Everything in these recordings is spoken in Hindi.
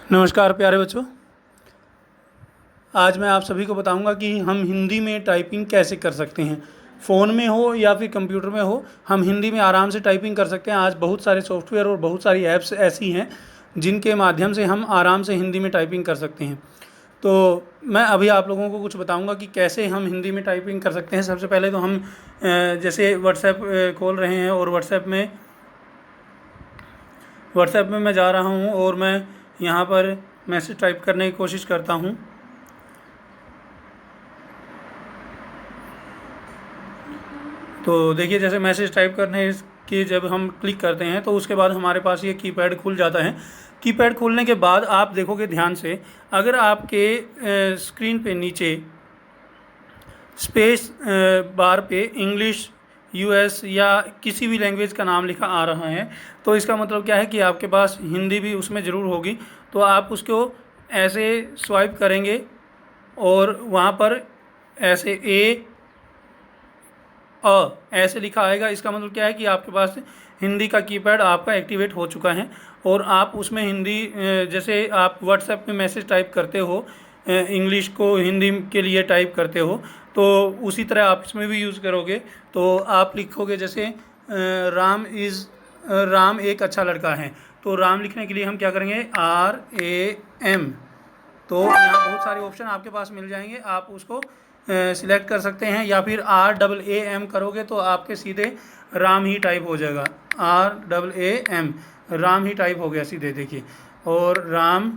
नमस्कार प्यारे बच्चों। आज मैं आप सभी को बताऊंगा कि हम हिंदी में टाइपिंग कैसे कर सकते हैं। फ़ोन में हो या फिर कंप्यूटर में हो, हम हिंदी में आराम से टाइपिंग कर सकते हैं। आज बहुत सारे सॉफ्टवेयर और बहुत सारी ऐप्स ऐसी हैं जिनके माध्यम से हम आराम से हिंदी में टाइपिंग कर सकते हैं। तो मैं अभी आप लोगों को कुछ बताऊंगा कि कैसे हम हिंदी में टाइपिंग कर सकते हैं। सबसे पहले तो हम जैसे व्हाट्सएप खोल रहे हैं और व्हाट्सएप में मैं जा रहा हूं और मैं यहाँ पर मैसेज टाइप करने की कोशिश करता हूँ। तो देखिए, जैसे मैसेज टाइप करने के जब हम क्लिक करते हैं तो उसके बाद हमारे पास ये कीपैड खुल जाता है। कीपैड खुलने के बाद आप देखोगे ध्यान से, अगर आपके स्क्रीन पे नीचे स्पेस बार पे इंग्लिश, यूएस या किसी भी लैंग्वेज का नाम लिखा आ रहा है तो इसका मतलब क्या है कि आपके पास हिंदी भी उसमें ज़रूर होगी। तो आप उसको ऐसे स्वाइप करेंगे और वहाँ पर ऐसे ऐसे लिखा आएगा। इसका मतलब क्या है कि आपके पास हिंदी का कीपैड आपका एक्टिवेट हो चुका है और आप उसमें हिंदी, जैसे आप व्हाट्सएप में मैसेज टाइप करते हो, इंग्लिश को हिंदी के लिए टाइप करते हो, तो उसी तरह आप इसमें भी यूज़ करोगे। तो आप लिखोगे जैसे राम एक अच्छा लड़का है। तो राम लिखने के लिए हम क्या करेंगे, RAM। तो यहाँ बहुत सारे ऑप्शन आपके पास मिल जाएंगे, आप उसको सिलेक्ट कर सकते हैं, या फिर RAAM करोगे तो आपके सीधे राम ही टाइप हो जाएगा। RAAM राम ही टाइप हो गया सीधे, देखिए। और राम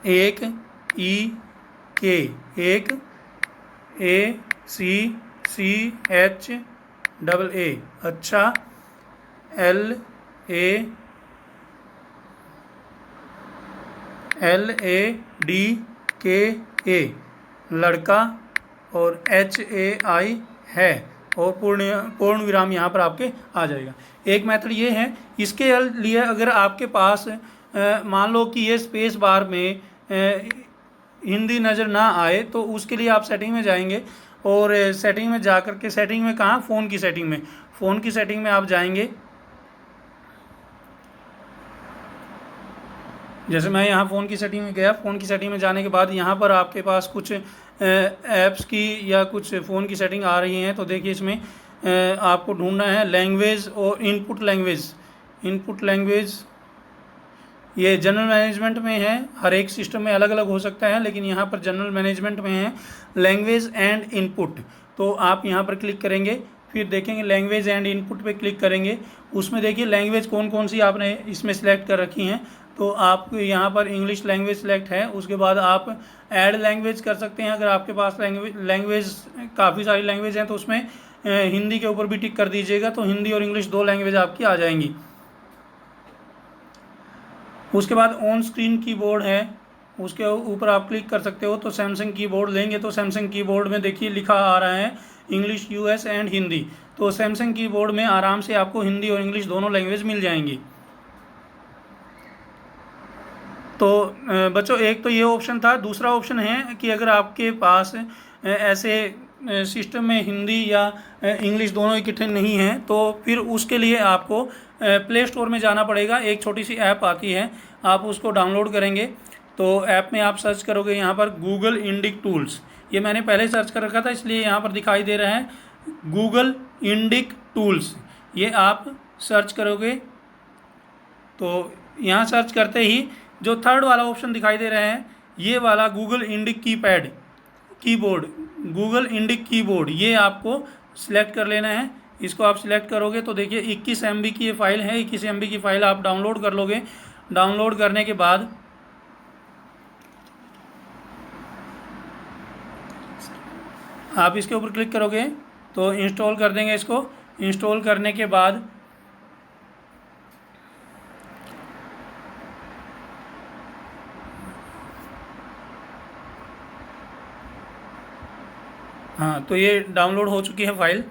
एक एक ACCHA अच्छा, LADKA लड़का, और HAI है, और पूर्ण विराम यहाँ पर आपके आ जाएगा। एक मेथड ये है। इसके लिए अगर आपके पास मान लो कि ये स्पेस बार में हिंदी नज़र ना आए तो उसके लिए आप सेटिंग में जाएंगे और सेटिंग में जा कर के, सेटिंग में कहाँ, फ़ोन की सेटिंग में आप जाएंगे। जैसे मैं यहाँ फ़ोन की सेटिंग में गया, फ़ोन की सेटिंग में जाने के बाद यहाँ पर आपके पास कुछ ऐप्स की या कुछ फ़ोन की सेटिंग आ रही हैं। तो देखिए, इसमें आपको ढूंढना है लैंग्वेज और इनपुट लैंग्वेज। ये जनरल मैनेजमेंट में है, हर एक सिस्टम में अलग अलग हो सकता है, लेकिन यहाँ पर जनरल मैनेजमेंट में है लैंग्वेज एंड इनपुट। तो आप यहाँ पर क्लिक करेंगे, फिर देखेंगे लैंग्वेज एंड इनपुट पे क्लिक करेंगे। उसमें देखिए लैंग्वेज कौन कौन सी आपने इसमें सेलेक्ट कर रखी हैं। तो आप यहाँ पर इंग्लिश लैंग्वेज सेलेक्ट है। उसके बाद आप ऐड लैंग्वेज कर सकते हैं। अगर आपके पास लैंग्वेज काफ़ी सारी लैंग्वेज हैं तो उसमें हिंदी के ऊपर भी टिक कर दीजिएगा, तो हिंदी और इंग्लिश दो लैंग्वेज आपकी आ जाएंगी। उसके बाद ऑन स्क्रीन कीबोर्ड है, उसके ऊपर आप क्लिक कर सकते हो। तो सैमसंग कीबोर्ड लेंगे तो सैमसंग कीबोर्ड में देखिए लिखा आ रहा है इंग्लिश, यूएस एंड हिंदी। तो सैमसंग कीबोर्ड में आराम से आपको हिंदी और इंग्लिश दोनों लैंग्वेज मिल जाएंगी। तो बच्चों, एक तो ये ऑप्शन था। दूसरा ऑप्शन है कि अगर आपके पास ऐसे सिस्टम में हिंदी या इंग्लिश दोनों इकट्ठे नहीं हैं तो फिर उसके लिए आपको प्ले स्टोर में जाना पड़ेगा। एक छोटी सी ऐप आती है, आप उसको डाउनलोड करेंगे। तो ऐप में आप सर्च करोगे यहाँ पर गूगल इंडिक टूल्स। ये मैंने पहले सर्च कर रखा था इसलिए यहाँ पर दिखाई दे रहा है गूगल इंडिक टूल्स। ये आप सर्च करोगे तो यहाँ सर्च करते ही जो थर्ड वाला ऑप्शन दिखाई दे रहा है, ये वाला Google Indic Google Indic keyboard, ये आपको सिलेक्ट कर लेना है। इसको आप सिलेक्ट करोगे तो देखिए 21 MB की ये फाइल है। 21 MB की फाइल आप डाउनलोड कर लोगे। डाउनलोड करने के बाद आप इसके ऊपर क्लिक करोगे तो इंस्टॉल कर देंगे। इसको इंस्टॉल करने के बाद हाँ, तो ये डाउनलोड हो चुकी है फाइल।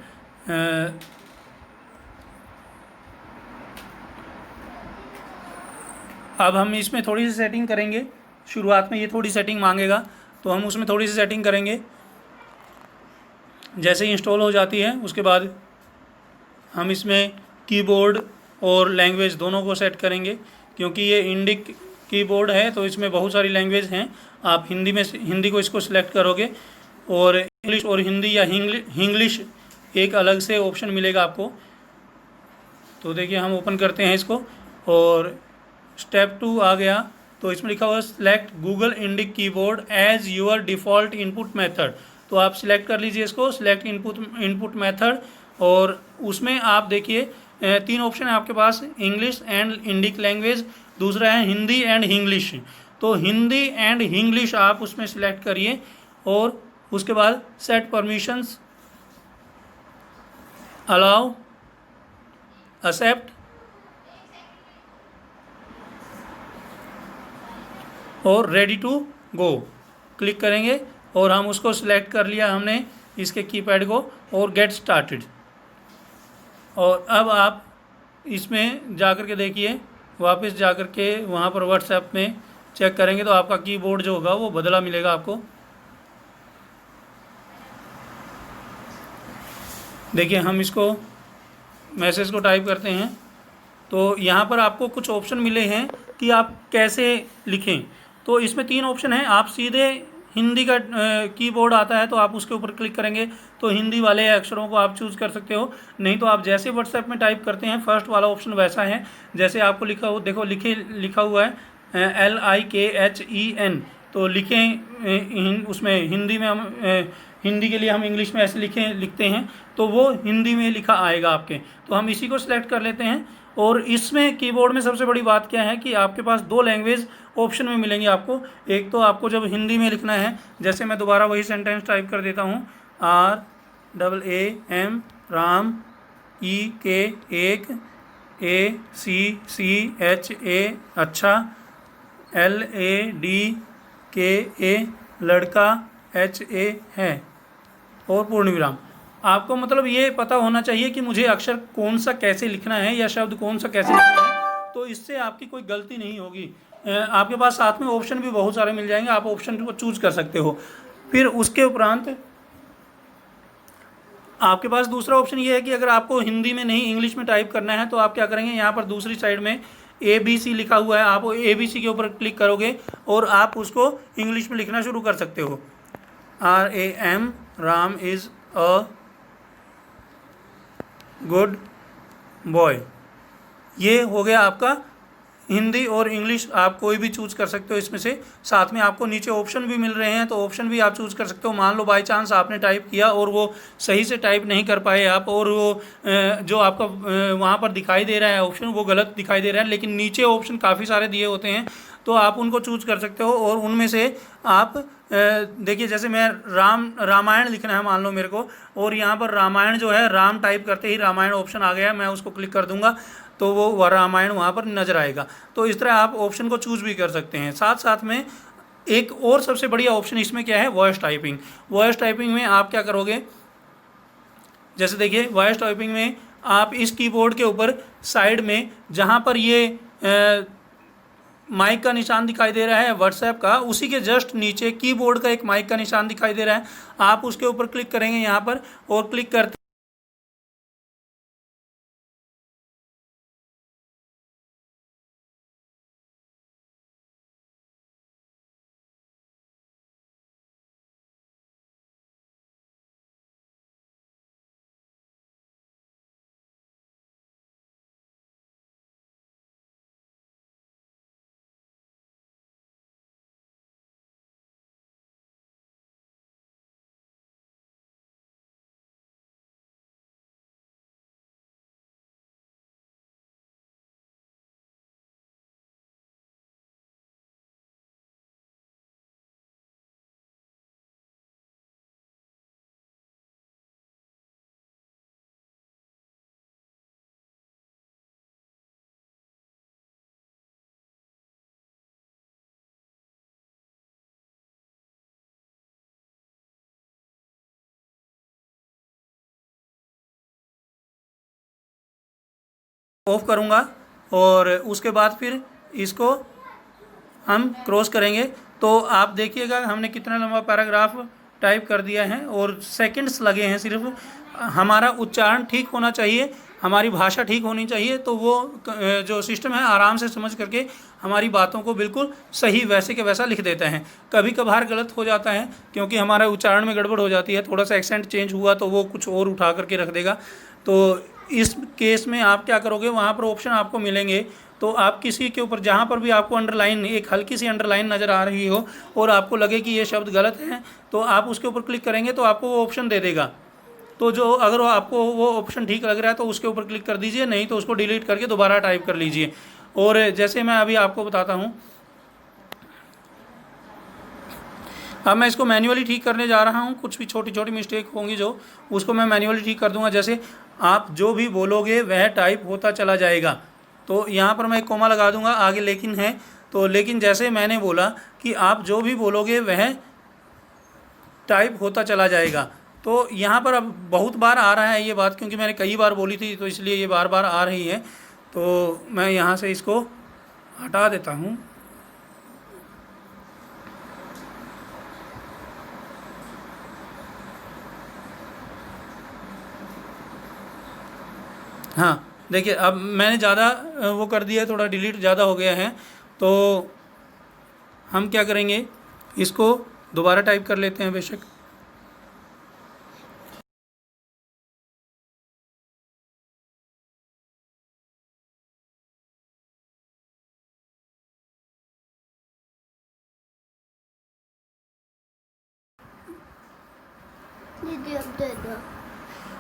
अब हम इसमें थोड़ी सी सेटिंग करेंगे। शुरुआत में ये थोड़ी सेटिंग मांगेगा तो हम उसमें थोड़ी सी सेटिंग करेंगे। जैसे ही इंस्टॉल हो जाती है उसके बाद हम इसमें कीबोर्ड और लैंग्वेज दोनों को सेट करेंगे। क्योंकि ये इंडिक कीबोर्ड है तो इसमें बहुत सारी लैंग्वेज हैं। आप हिंदी को इसको सिलेक्ट करोगे और इंग्लिश और हिंदी या हिंग्लिश एक अलग से ऑप्शन मिलेगा आपको। तो देखिए हम ओपन करते हैं इसको और स्टेप 2 आ गया। तो इसमें लिखा हुआ है select Google Indic keyboard as your default input method. तो आप सिलेक्ट कर लीजिए इसको, सिलेक्ट इनपुट मेथड। और उसमें आप देखिए 3 ऑप्शन है आपके पास, इंग्लिश एंड इंडिक लैंग्वेज, दूसरा है हिंदी एंड हिंग्लिश। तो हिंदी एंड हिंग्लिश आप उसमें सिलेक्ट करिए और उसके बाद सेट परमिशंस, अलाउ, एक्सेप्ट और रेडी टू गो क्लिक करेंगे। और हम उसको सिलेक्ट कर लिया हमने इसके कीपैड को और गेट स्टार्टेड। और अब आप इसमें जा कर के देखिए, वापस जा कर के वहाँ पर व्हाट्सएप में चेक करेंगे तो आपका कीबोर्ड जो होगा वो बदला मिलेगा आपको। देखिए हम इसको मैसेज को टाइप करते हैं तो यहाँ पर आपको कुछ ऑप्शन मिले हैं कि आप कैसे लिखें। तो इसमें 3 ऑप्शन हैं। आप सीधे हिंदी का कीबोर्ड आता है तो आप उसके ऊपर क्लिक करेंगे तो हिंदी वाले अक्षरों को आप चूज़ कर सकते हो। नहीं तो आप जैसे व्हाट्सएप में टाइप करते हैं फर्स्ट वाला ऑप्शन वैसा है जैसे आपको लिखा हो, देखो लिखा हुआ है LIKHEN। तो लिखें उसमें हिंदी में हम हिंदी के लिए हम इंग्लिश में ऐसे लिखते हैं तो वो हिंदी में लिखा आएगा आपके। तो हम इसी को सिलेक्ट कर लेते हैं। और इसमें कीबोर्ड में सबसे बड़ी बात क्या है कि आपके पास 2 लैंग्वेज ऑप्शन में मिलेंगे आपको। एक तो आपको जब हिंदी में लिखना है, जैसे मैं दोबारा वही सेंटेंस टाइप कर देता हूँ, RAM राम, EK एक, ACCHA अच्छा, LADKA लड़का, HA है और पूर्ण विराम। आपको मतलब ये पता होना चाहिए कि मुझे अक्षर कौन सा कैसे लिखना है या शब्द कौन सा कैसे लिखना है, तो इससे आपकी कोई गलती नहीं होगी। आपके पास साथ में ऑप्शन भी बहुत सारे मिल जाएंगे, आप ऑप्शन को चूज कर सकते हो। फिर उसके उपरांत आपके पास दूसरा ऑप्शन ये है कि अगर आपको हिंदी में नहीं इंग्लिश में टाइप करना है तो आप क्या करेंगे, यहाँ पर दूसरी साइड में ABC लिखा हुआ है, आप ABC के ऊपर क्लिक करोगे और आप उसको इंग्लिश में लिखना शुरू कर सकते हो। RAM Ram is a good boy. ये हो गया आपका हिंदी और इंग्लिश, आप कोई भी चूज़ कर सकते हो इसमें से। साथ में आपको नीचे ऑप्शन भी मिल रहे हैं तो ऑप्शन भी आप चूज़ कर सकते हो। मान लो बाय चांस आपने टाइप किया और वो सही से टाइप नहीं कर पाए आप, और वो जो आपका वहाँ पर दिखाई दे रहा है ऑप्शन वो गलत दिखाई दे रहा है, लेकिन नीचे ऑप्शन काफ़ी सारे दिए होते हैं तो आप उनको चूज़ कर सकते हो। और उनमें से आप देखिए, जैसे मैं रामायण लिखना है मान लो मेरे को, और यहाँ पर रामायण जो है राम टाइप करते ही रामायण ऑप्शन आ गया, मैं उसको क्लिक कर दूंगा तो वो रामायण वहाँ पर नज़र आएगा। तो इस तरह आप ऑप्शन को चूज़ भी कर सकते हैं। साथ साथ में एक और सबसे बढ़िया ऑप्शन इसमें क्या है, वॉइस टाइपिंग। वॉइस टाइपिंग में आप क्या करोगे, जैसे देखिए वॉइस टाइपिंग में आप इस कीबोर्ड के ऊपर साइड में जहाँ पर ये माइक का निशान दिखाई दे रहा है व्हाट्सएप का, उसी के जस्ट नीचे कीबोर्ड का एक माइक का निशान दिखाई दे रहा है, आप उसके ऊपर क्लिक करेंगे यहाँ पर, और क्लिक करते ऑफ करूँगा और उसके बाद फिर इसको हम क्रॉस करेंगे तो आप देखिएगा हमने कितना लंबा पैराग्राफ टाइप कर दिया है और सेकंड्स लगे हैं सिर्फ। हमारा उच्चारण ठीक होना चाहिए हमारी भाषा ठीक होनी चाहिए, तो वो जो सिस्टम है आराम से समझ करके हमारी बातों को बिल्कुल सही वैसे के वैसा लिख देते हैं। कभी कभार गलत हो जाता है क्योंकि हमारा उच्चारण में गड़बड़ हो जाती है, थोड़ा सा एक्सेंट चेंज हुआ तो वो कुछ और उठा करके रख देगा। तो इस केस में आप क्या करोगे, वहाँ पर ऑप्शन आपको मिलेंगे, तो आप किसी के ऊपर जहाँ पर भी आपको अंडरलाइन, एक हल्की सी अंडरलाइन नज़र आ रही हो और आपको लगे कि ये शब्द गलत है, तो आप उसके ऊपर क्लिक करेंगे तो आपको वो ऑप्शन दे देगा। तो जो अगर आपको वो ऑप्शन ठीक लग रहा है तो उसके ऊपर क्लिक कर दीजिए, नहीं तो उसको डिलीट करके दोबारा टाइप कर लीजिए। और जैसे मैं अभी आपको बताता हूँ, अब मैं इसको मैन्युअली ठीक करने जा रहा हूँ। कुछ भी छोटी छोटी मिस्टेक होंगी जो, उसको मैं मैन्युअली ठीक कर दूंगा। जैसे आप जो भी बोलोगे वह टाइप होता चला जाएगा, तो यहाँ पर मैं एक कोमा लगा दूंगा, आगे लेकिन है, तो लेकिन जैसे मैंने बोला कि आप जो भी बोलोगे वह टाइप होता चला जाएगा, तो यहाँ पर अब बहुत बार आ रहा है ये बात, क्योंकि मैंने कई बार बोली थी तो इसलिए ये बार बार आ रही है। तो मैं यहाँ से इसको हटा देता हूँ। हाँ देखिए, अब मैंने ज़्यादा वो कर दिया है, थोड़ा डिलीट ज़्यादा हो गया है, तो हम क्या करेंगे, इसको दोबारा टाइप कर लेते हैं बेशक।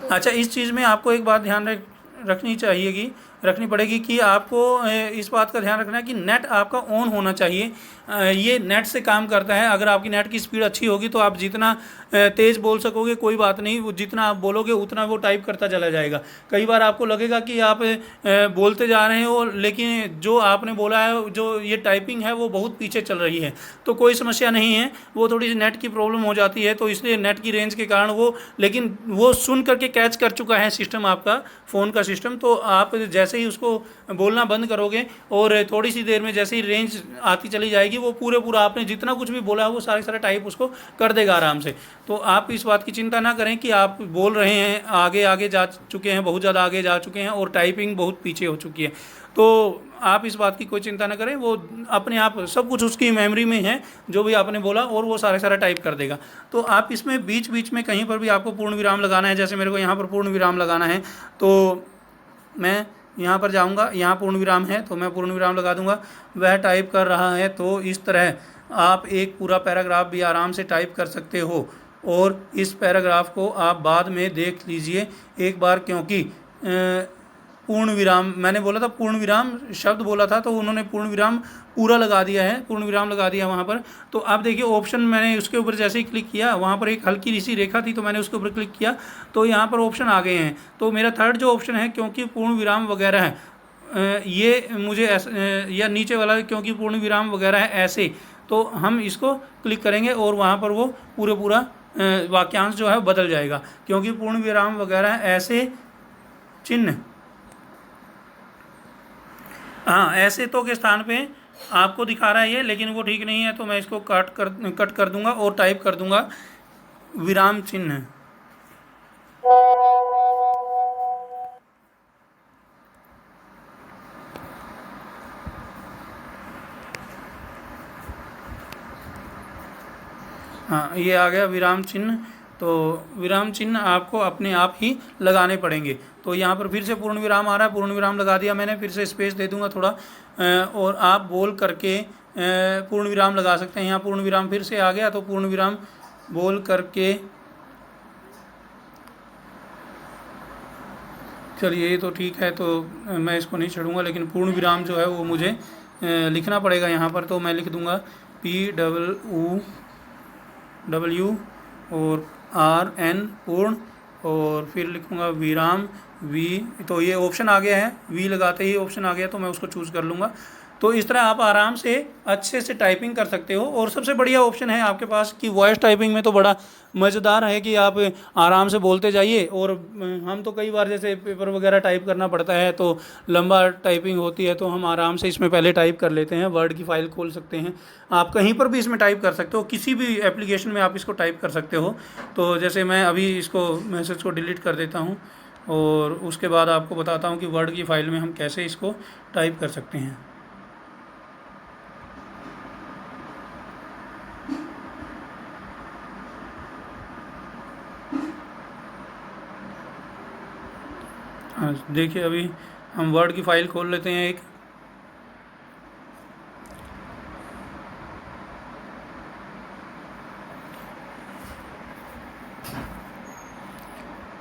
अच्छा, इस चीज़ में आपको एक बात ध्यान रखनी पड़ेगी कि आपको इस बात का ध्यान रखना है कि नेट आपका ऑन होना चाहिए। ये नेट से काम करता है। अगर आपकी नेट की स्पीड अच्छी होगी तो आप जितना तेज़ बोल सकोगे कोई बात नहीं, वो जितना आप बोलोगे उतना वो टाइप करता चला जाएगा। कई बार आपको लगेगा कि आप बोलते जा रहे हो लेकिन जो आपने बोला है, जो ये टाइपिंग है वो बहुत पीछे चल रही है, तो कोई समस्या नहीं है, वो थोड़ी सी नेट की प्रॉब्लम हो जाती है, तो इसलिए नेट की रेंज के कारण वो, लेकिन वो सुन करके कैच कर चुका है सिस्टम, आपका फ़ोन का सिस्टम। तो आप जैसे ही उसको बोलना बंद करोगे और थोड़ी सी देर में जैसे ही रेंज आती चली जाएगी, वो पूरा आपने जितना कुछ भी बोला है वो सारे टाइप उसको कर देगा आराम से। तो आप इस बात की चिंता ना करें कि आप बोल रहे हैं, आगे आगे जा चुके हैं, बहुत ज़्यादा आगे जा चुके हैं और टाइपिंग बहुत पीछे हो चुकी है, तो आप इस बात की कोई चिंता ना करें। वो अपने आप सब कुछ उसकी मेमोरी में है जो भी आपने बोला, और वो सारा टाइप कर देगा। तो आप इसमें बीच बीच में कहीं पर भी आपको पूर्ण विराम लगाना है, जैसे मेरे को यहाँ पर पूर्ण विराम लगाना है, तो मैं यहाँ पर जाऊँगा, यहाँ पूर्ण विराम है तो मैं पूर्ण विराम लगा दूँगा। वह टाइप कर रहा है, तो इस तरह आप एक पूरा पैराग्राफ भी आराम से टाइप कर सकते हो। और इस पैराग्राफ को आप बाद में देख लीजिए एक बार, क्योंकि पूर्ण विराम मैंने बोला था, पूर्ण विराम शब्द बोला था, तो उन्होंने पूर्ण विराम पूरा लगा दिया है, पूर्ण विराम लगा दिया वहाँ पर। तो आप देखिए ऑप्शन, मैंने उसके ऊपर जैसे ही क्लिक किया, वहाँ पर एक हल्की सी रेखा थी तो मैंने उसके ऊपर क्लिक किया तो यहाँ पर ऑप्शन आ गए हैं। तो मेरा थर्ड जो ऑप्शन है, क्योंकि पूर्ण विराम वगैरह है, ये मुझे या नीचे वाला क्योंकि पूर्ण विराम वगैरह है ऐसे, तो हम इसको क्लिक करेंगे और वहाँ पर वो पूरा वाक्यांश जो है बदल जाएगा। क्योंकि पूर्ण विराम वगैरह ऐसे चिन्ह, हाँ ऐसे तो के स्थान पे आपको दिखा रहा है ये, लेकिन वो ठीक नहीं है, तो मैं इसको कट कर दूंगा और टाइप कर दूंगा विराम चिन्ह। हाँ ये आ गया विराम चिन्ह। तो विराम चिन्ह आपको अपने आप ही लगाने पड़ेंगे। तो यहाँ पर फिर से पूर्ण विराम आ रहा है, पूर्ण विराम लगा दिया मैंने, फिर से स्पेस दे दूंगा थोड़ा, और आप बोल करके पूर्ण विराम लगा सकते हैं। यहाँ पूर्ण विराम फिर से आ गया, तो पूर्ण विराम बोल करके, चलिए ये तो ठीक है, तो मैं इसको नहीं छोड़ूंगा, लेकिन पूर्ण विराम जो है वो मुझे लिखना पड़ेगा यहाँ पर। तो मैं लिख दूंगा PWW और RN पूर्ण, और फिर लिखूँगा विराम V। तो ये ऑप्शन आ गया है, V लगाते ही ऑप्शन आ गया, तो मैं उसको चूज़ कर लूँगा। तो इस तरह आप आराम से अच्छे से टाइपिंग कर सकते हो। और सबसे बढ़िया ऑप्शन है आपके पास कि वॉइस टाइपिंग में तो बड़ा मज़ेदार है कि आप आराम से बोलते जाइए। और हम तो कई बार जैसे पेपर वगैरह टाइप करना पड़ता है तो लंबा टाइपिंग होती है, तो हम आराम से इसमें पहले टाइप कर लेते हैं, वर्ड की फ़ाइल खोल सकते हैं। आप कहीं पर भी इसमें टाइप कर सकते हो, किसी भी एप्लीकेशन में आप इसको टाइप कर सकते हो। तो जैसे मैं अभी इसको मैसेज को डिलीट कर देता हूँ, और उसके बाद आपको बताता हूँ कि वर्ड की फ़ाइल में हम कैसे इसको टाइप कर सकते हैं। हाँ देखिए, अभी हम वर्ड की फ़ाइल खोल लेते हैं एक।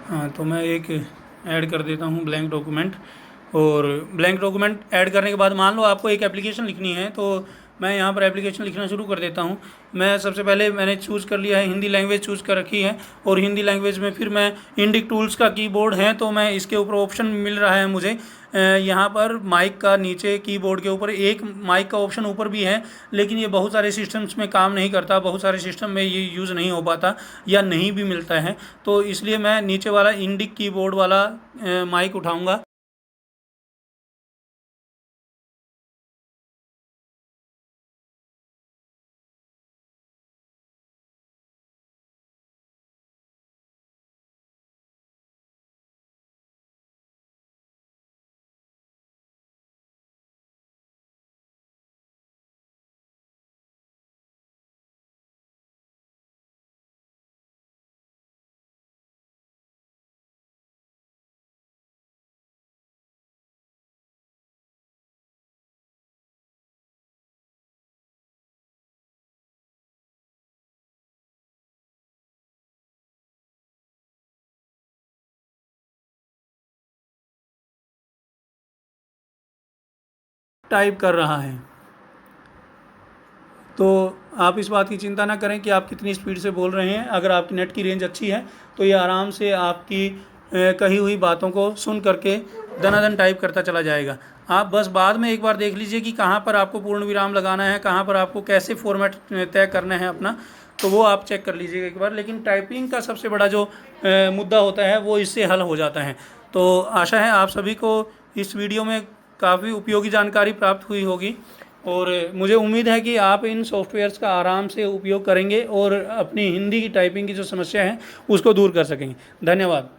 हाँ तो मैं एक ऐड कर देता हूँ ब्लैंक डॉक्यूमेंट। और ब्लैंक डॉक्यूमेंट ऐड करने के बाद मान लो आपको एक एप्लीकेशन लिखनी है, तो मैं यहाँ पर एप्लीकेशन लिखना शुरू कर देता हूँ। मैं सबसे पहले मैंने चूज़ कर लिया है, हिंदी लैंग्वेज चूज़ कर रखी है। और हिंदी लैंग्वेज में फिर मैं इंडिक टूल्स का कीबोर्ड है, तो मैं इसके ऊपर ऑप्शन मिल रहा है मुझे यहाँ पर माइक का नीचे कीबोर्ड के ऊपर एक माइक का ऑप्शन ऊपर भी है, लेकिन ये बहुत सारे सिस्टम्स में काम नहीं करता, बहुत सारे सिस्टम में ये यूज़ नहीं हो पाता या नहीं भी मिलता है। तो इसलिए मैं नीचे वाला इंडिक कीबोर्ड वाला माइक उठाऊँगा। टाइप कर रहा है। तो आप इस बात की चिंता ना करें कि आप कितनी स्पीड से बोल रहे हैं। अगर आपकी नेट की रेंज अच्छी है तो ये आराम से आपकी कही हुई बातों को सुन करके दनादन टाइप करता चला जाएगा। आप बस बाद में एक बार देख लीजिए कि कहाँ पर आपको पूर्ण विराम लगाना है, कहाँ पर आपको कैसे फॉर्मेट तय करना है अपना, तो वो आप चेक कर लीजिएगा एक बार। लेकिन टाइपिंग का सबसे बड़ा जो मुद्दा होता है वो इससे हल हो जाता है। तो आशा है आप सभी को इस वीडियो में काफ़ी उपयोगी जानकारी प्राप्त हुई होगी। और मुझे उम्मीद है कि आप इन सॉफ्टवेयर्स का आराम से उपयोग करेंगे और अपनी हिंदी की टाइपिंग की जो समस्या है उसको दूर कर सकेंगे। धन्यवाद।